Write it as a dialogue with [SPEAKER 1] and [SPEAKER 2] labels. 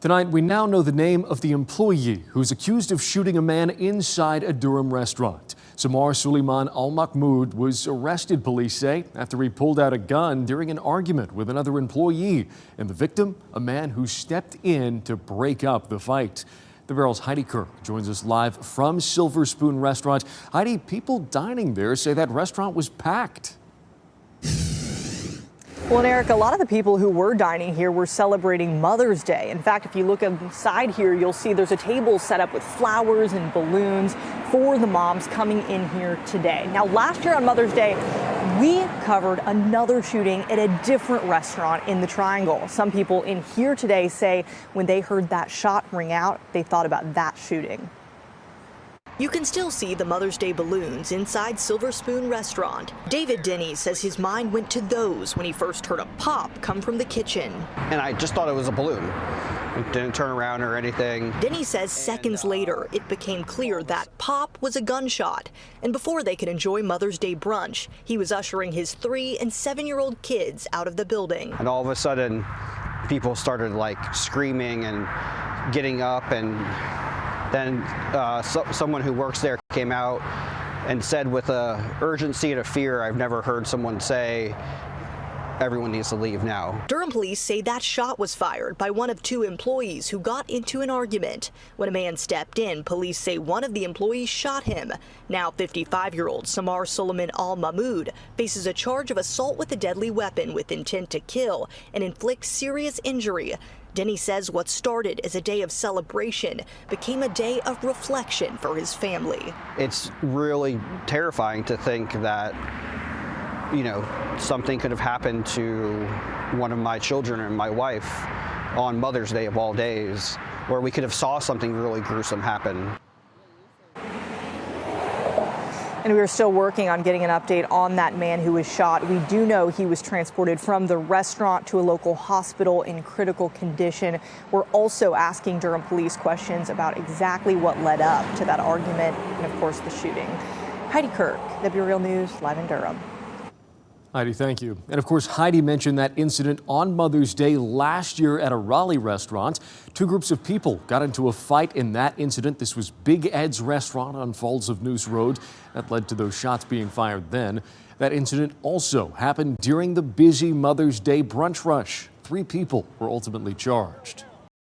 [SPEAKER 1] Tonight, we now know the name of the employee who's accused of shooting a man inside a Durham restaurant. Samar Suleiman Al-Mahmoud was arrested, police say, after he pulled out a gun during an argument with another employee. And the victim, a man who stepped in to break up the fight. The WRAL's Heidi Kirk joins us live from Silver Spoon Restaurant. Heidi, people dining there say that restaurant was packed.
[SPEAKER 2] Well, and Eric, a lot of the people who were dining here were celebrating Mother's Day. In fact, if you look inside here, you'll see there's a table set up with flowers and balloons for the moms coming in here today. Now, last year on Mother's Day, we covered another shooting at a different restaurant in the Triangle. Some people in here today say when they heard that shot ring out, they thought about that shooting. You can still see the Mother's Day balloons inside Silver Spoon Restaurant. David Denny says his mind went to those when he first heard a pop come from the kitchen.
[SPEAKER 3] And I just thought it was a balloon. It didn't turn around or anything.
[SPEAKER 2] Denny says seconds later, it became clear that pop was a gunshot. And before they could enjoy Mother's Day brunch, he was ushering his 3- and 7-year-old kids out of the building.
[SPEAKER 3] And all of a sudden, people started like screaming and getting up, and then someone who works there came out and said with a urgency and a fear I've never heard someone say, everyone needs to leave now. Durham police say that shot was fired by one of 2 employees who got into an argument. When a man stepped in, police say one of the employees shot him. Now 55-year-old Samar Suleiman Al-Mahmoud faces a charge of assault with a deadly weapon with intent to kill and inflict serious injury. Denny says what started as a day of celebration became a day of reflection for his family. It's really terrifying to think that, you know, something could have happened to one of my children and my wife on Mother's Day of all days, where we could have saw something really gruesome happen. And we are still working on getting an update on that man who was shot. We do know he was transported from the restaurant to a local hospital in critical condition. We're also asking Durham police questions about exactly what led up to that argument and, of course, the shooting. Heidi Kirk, WRAL News, live in Durham.
[SPEAKER 1] Heidi, thank you. And of course, Heidi mentioned that incident on Mother's Day last year at a Raleigh restaurant. 2 groups of people got into a fight in that incident. This was Big Ed's restaurant on Falls of Noose Road. That led to those shots being fired then. That incident also happened during the busy Mother's Day brunch rush. 3 people were ultimately charged.